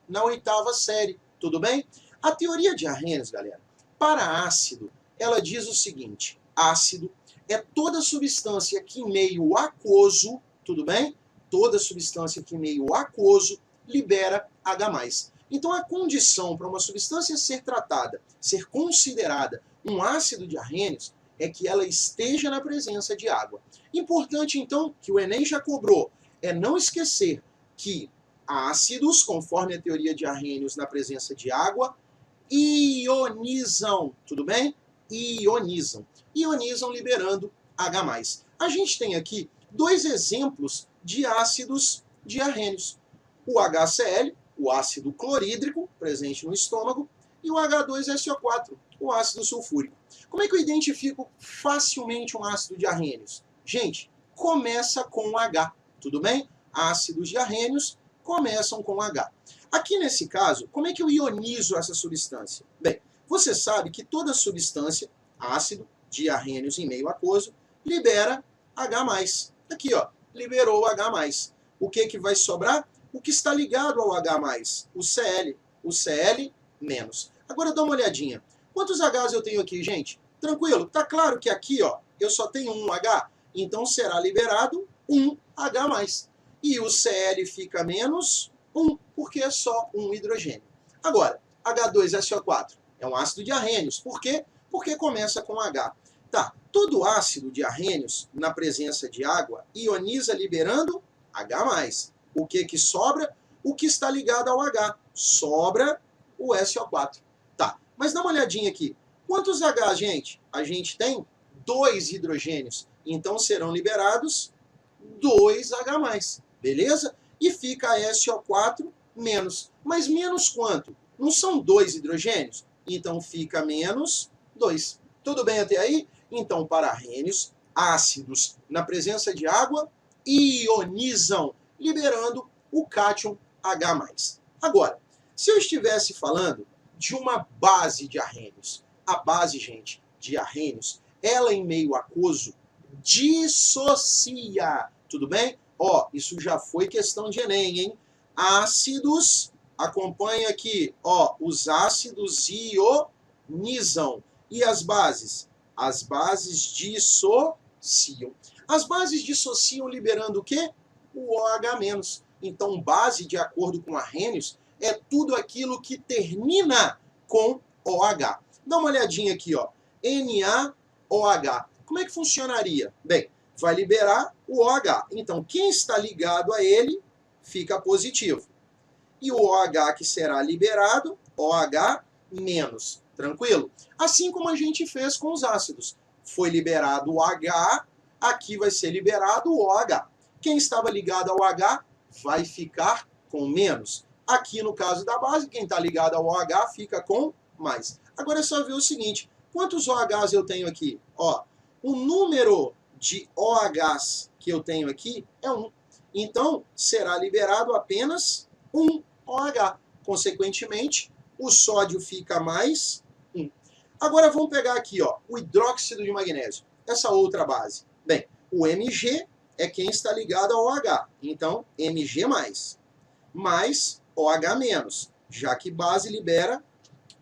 na 8ª série, tudo bem? A teoria de Arrhenius, galera, para ácido, ela diz o seguinte: ácido é toda substância que em meio aquoso, tudo bem? Toda substância que em meio aquoso libera H+. Então a condição para uma substância ser tratada, ser considerada um ácido de Arrhenius, é que ela esteja na presença de água. Importante, então, que o Enem já cobrou, é não esquecer que ácidos, conforme a teoria de Arrhenius, na presença de água, ionizam, tudo bem? Ionizam. Ionizam liberando H+. A gente tem aqui 2 exemplos de ácidos de Arrhenius. O HCl, o ácido clorídrico, presente no estômago, e o H2SO4, o ácido sulfúrico. Como é que eu identifico facilmente um ácido de Arrhenius? Gente, começa com H, tudo bem? Ácidos de Arrhenius começam com H. Aqui nesse caso, como é que eu ionizo essa substância? Bem, você sabe que toda substância, ácido de Arrhenius em meio aquoso, libera H+. Aqui, ó, liberou o H+. O que vai sobrar? O que está ligado ao H+, o Cl. O Cl-. Agora dá uma olhadinha. Quantos Hs eu tenho aqui, gente? Tranquilo? Tá claro que aqui, ó, eu só tenho um H, então será liberado um H+. E o Cl fica menos 1, porque é só um hidrogênio. Agora, H2SO4 é um ácido de Arrhenius. Por quê? Porque começa com H. Tá, todo ácido de Arrhenius, na presença de água, ioniza liberando H+. O que sobra? O que está ligado ao H. Sobra o SO4. Tá, mas dá uma olhadinha aqui. Quantos H, gente? A gente tem 2 hidrogênios. Então serão liberados 2 H+. Beleza? E fica SO4 menos. Mas menos quanto? Não são 2 hidrogênios? Então fica menos 2. Tudo bem até aí? Então, para Arrhenius, ácidos na presença de água ionizam, liberando o cátion H+. Agora, se eu estivesse falando de uma base de Arrhenius, a base, gente, de Arrhenius, ela em meio aquoso dissocia, tudo bem? Ó, isso já foi questão de Enem, hein? Ácidos, acompanha aqui, ó, os ácidos ionizam. E as bases? As bases dissociam. As bases dissociam liberando o quê? O OH-. Então, base, de acordo com Arrhenius, é tudo aquilo que termina com OH. Dá uma olhadinha aqui, ó. NaOH. Como é que funcionaria? Bem, vai liberar o OH. Então, quem está ligado a ele fica positivo. E o OH que será liberado, OH-. Tranquilo? Assim como a gente fez com os ácidos. Foi liberado o H, aqui vai ser liberado o OH. Quem estava ligado ao H vai ficar com menos. Aqui no caso da base, quem está ligado ao OH fica com mais. Agora é só ver o seguinte, quantos OHs eu tenho aqui? Ó, o número de OHs que eu tenho aqui é 1. Então, será liberado apenas um OH. Consequentemente, o sódio fica mais 1. Agora vamos pegar aqui, ó, o hidróxido de magnésio, essa outra base. Bem, o Mg é quem está ligado ao OH. Então, Mg+, mais OH-, já que base libera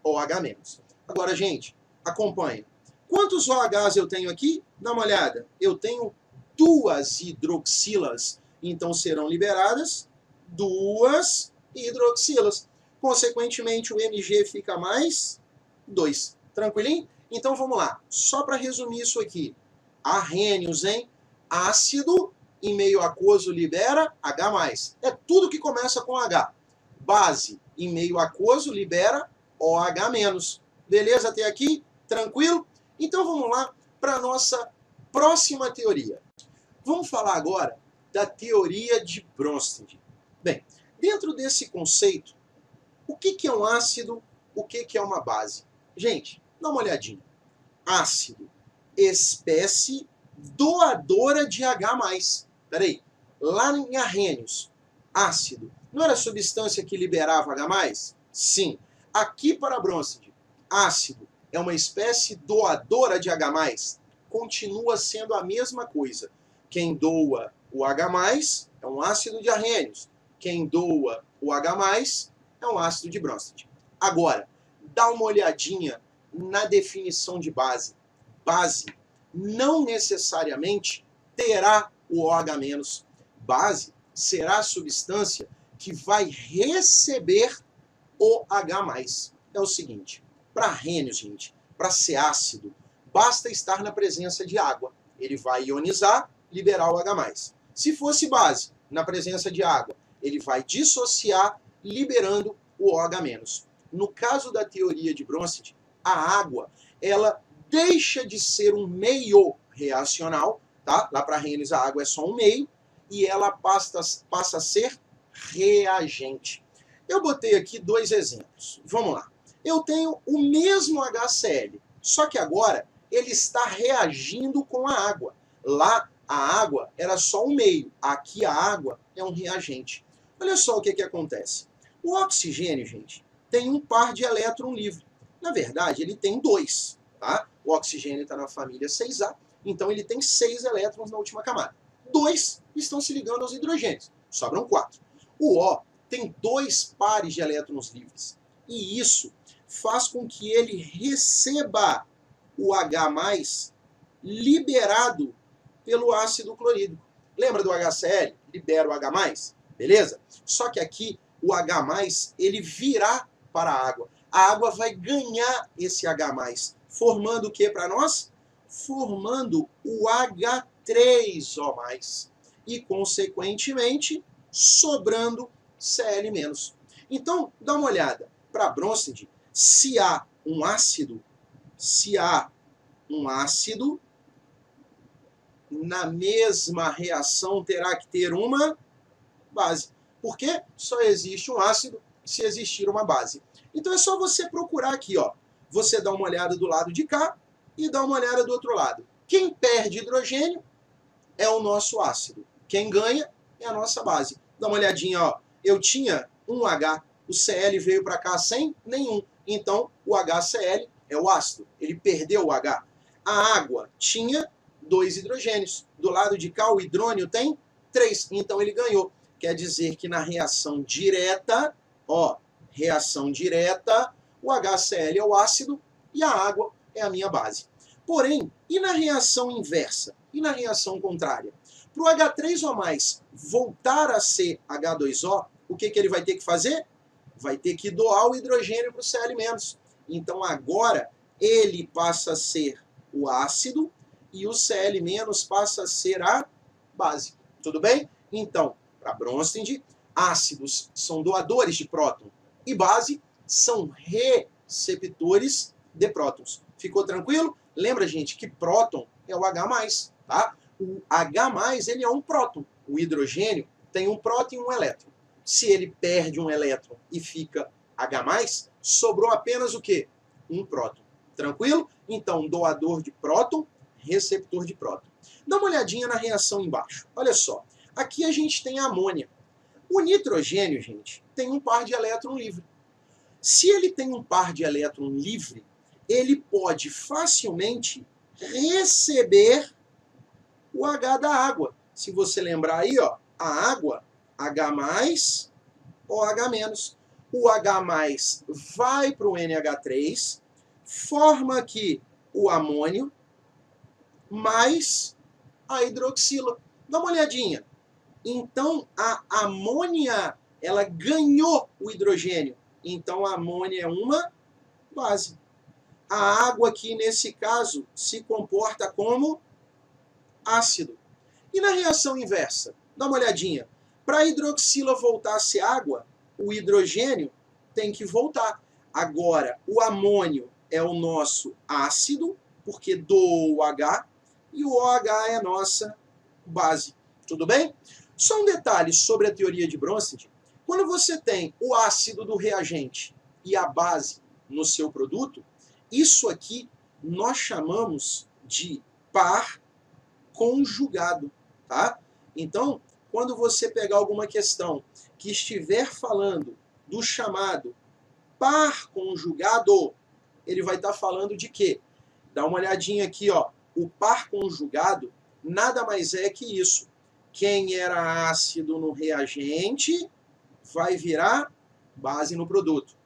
OH-. Agora, gente, acompanha. Quantos OHs eu tenho aqui? Dá uma olhada. Eu tenho 2 hidroxilas. Então, serão liberadas 2 hidroxilas. Consequentemente, o Mg fica mais 2. Tranquilinho? Então, vamos lá. Só para resumir isso aqui. Arrhenius, hein? Ácido em meio aquoso libera H+. É tudo que começa com H. Base em meio aquoso libera OH-. Beleza até aqui? Tranquilo? Então vamos lá para a nossa próxima teoria. Vamos falar agora da teoria de Bronsted. Bem, dentro desse conceito, o que é um ácido, o que é uma base? Gente, dá uma olhadinha. Ácido, espécie doadora de H+. Peraí, lá em Arrhenius, ácido, não era substância que liberava H+? Sim. Aqui para Bronsted, ácido é uma espécie doadora de H+, continua sendo a mesma coisa. Quem doa o H+, é um ácido de Arrhenius. Quem doa o H+, é um ácido de Bronsted. Agora, dá uma olhadinha na definição de base. Base não necessariamente terá o OH-. Base será a substância que vai receber o H+. É o seguinte, para rênio, gente, para ser ácido, basta estar na presença de água. Ele vai ionizar, liberar o H+. Se fosse base, na presença de água, ele vai dissociar, liberando o OH-. No caso da teoria de Bronsted, a água, ela deixa de ser um meio reacional, tá? Lá para Arrhenius a água é só um meio, e ela passa a ser reagente. Eu botei aqui dois exemplos. Vamos lá. Eu tenho o mesmo HCl, só que agora ele está reagindo com a água. Lá, a água era só um meio. Aqui, a água é um reagente. Olha só o que acontece. O oxigênio, gente, tem um par de elétron livre. Na verdade, ele tem dois. Tá? O oxigênio está na família 6A, então ele tem 6 elétrons na última camada. 2 estão se ligando aos hidrogênios. Sobram 4. O O tem 2 pares de elétrons livres. E isso faz com que ele receba o H+, liberado pelo ácido clorídrico. Lembra do HCl? Libera o H+, beleza? Só que aqui o H+, ele virá para a água. A água vai ganhar esse H+, formando o que para nós? Formando o H3O+. E, consequentemente, sobrando Cl-. Então, dá uma olhada. Para Bronsted, se há um ácido, na mesma reação terá que ter uma base. Porque só existe um ácido se existir uma base. Então é só você procurar aqui, ó. Você dá uma olhada do lado de cá e dá uma olhada do outro lado. Quem perde hidrogênio é o nosso ácido. Quem ganha é a nossa base. Dá uma olhadinha, ó. Eu tinha um H, o Cl veio para cá sem nenhum. Então, o HCl é o ácido. Ele perdeu o H. A água tinha 2 hidrogênios. Do lado de cá, o hidrônio tem 3. Então, ele ganhou. Quer dizer que na reação direta, ó, reação direta, o HCl é o ácido e a água é a minha base. Porém, e na reação inversa? E na reação contrária? Para o H3O+, voltar a ser H2O, o que ele vai ter que fazer? Vai ter que doar o hidrogênio para o Cl-. Então agora ele passa a ser o ácido e o Cl- passa a ser a base. Tudo bem? Então, para Bronsted, ácidos são doadores de próton e base são receptores de prótons. Ficou tranquilo? Lembra, gente, que próton é o H+, tá? O H+, ele é um próton. O hidrogênio tem um próton e um elétron. Se ele perde um elétron e fica H+, sobrou apenas o quê? Um próton. Tranquilo? Então, doador de próton, receptor de próton. Dá uma olhadinha na reação embaixo. Olha só. Aqui a gente tem a amônia. O nitrogênio, gente, tem um par de elétron livre. Se ele tem um par de elétron livre, ele pode facilmente receber o H da água. Se você lembrar aí, ó, a água, H+, OH-. O H+ vai para o NH3, forma aqui o amônio, mais a hidroxila. Dá uma olhadinha. Então, a amônia, ela ganhou o hidrogênio. Então, a amônia é uma base. A água aqui, nesse caso, se comporta como ácido. E na reação inversa? Dá uma olhadinha. Para a hidroxila voltar a ser água, o hidrogênio tem que voltar. Agora, o amônio é o nosso ácido, porque doou o H, e o OH é a nossa base. Tudo bem? Só um detalhe sobre a teoria de Bronsted. Quando você tem o ácido do reagente e a base no seu produto, isso aqui nós chamamos de par conjugado, tá? Então, quando você pegar alguma questão que estiver falando do chamado par conjugado, ele vai estar falando de quê? Dá uma olhadinha aqui, ó. O par conjugado nada mais é que isso. Quem era ácido no reagente vai virar base no produto.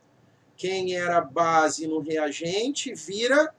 Quem era base no reagente vira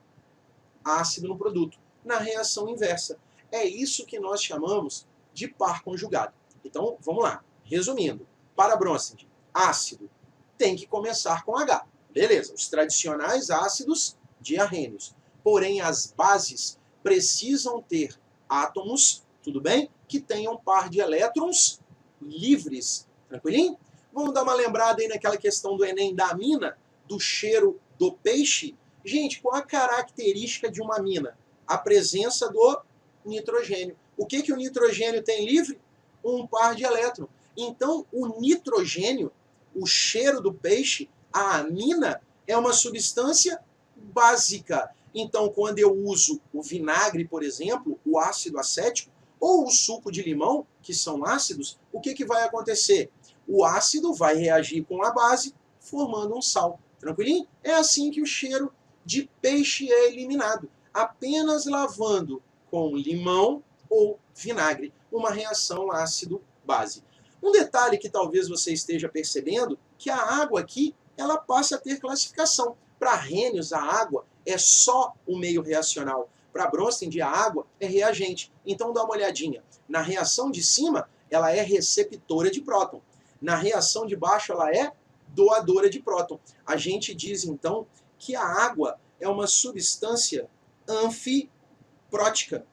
ácido no produto. Na reação inversa. É isso que nós chamamos de par conjugado. Então, vamos lá. Resumindo, para Bronsted, ácido tem que começar com H. Beleza, os tradicionais ácidos diarrênios. Porém, as bases precisam ter átomos, tudo bem? Que tenham par de elétrons livres. Tranquilinho? Vamos dar uma lembrada aí naquela questão do Enem da amina, do cheiro do peixe. Gente, qual a característica de uma amina? A presença do nitrogênio. O que o nitrogênio tem livre? Um par de elétrons. Então, o nitrogênio, o cheiro do peixe, a amina, é uma substância básica. Então, quando eu uso o vinagre, por exemplo, o ácido acético, ou o suco de limão, que são ácidos, o que vai acontecer? O ácido vai reagir com a base, formando um sal. Tranquilinho? É assim que o cheiro de peixe é eliminado. Apenas lavando com limão ou vinagre. Uma reação ácido-base. Um detalhe que talvez você esteja percebendo, que a água aqui, ela passa a ter classificação. Para Arrhenius, a água é só o meio reacional. Para Bronsted, a água é reagente. Então dá uma olhadinha. Na reação de cima, ela é receptora de próton. Na reação de baixo, ela é doadora de próton. A gente diz, então, que a água é uma substância anfiprótica.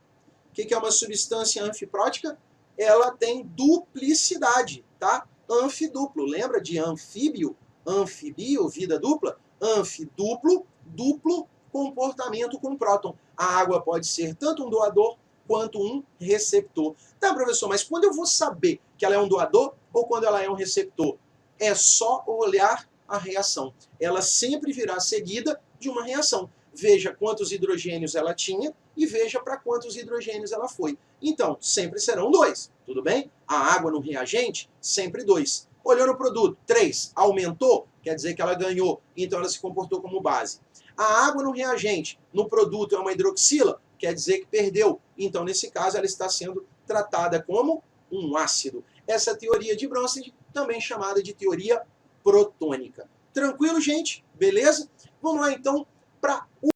O que é uma substância anfiprótica? Ela tem duplicidade, tá? Anfiduplo. Lembra de anfíbio? Anfibio, vida dupla? Anfiduplo, duplo comportamento com próton. A água pode ser tanto um doador quanto um receptor. Tá, professor, mas quando eu vou saber que ela é um doador ou quando ela é um receptor? É só olhar a reação. Ela sempre virá seguida de uma reação. Veja quantos hidrogênios ela tinha e veja para quantos hidrogênios ela foi. Então, sempre serão 2, tudo bem? A água no reagente, sempre 2. Olhou no produto, 3. Aumentou, quer dizer que ela ganhou, então ela se comportou como base. A água no reagente, no produto é uma hidroxila, quer dizer que perdeu. Então, nesse caso, ela está sendo tratada como um ácido. Essa teoria de Bronsted, também chamada de teoria protônica. Tranquilo, gente? Beleza? Vamos lá, então, para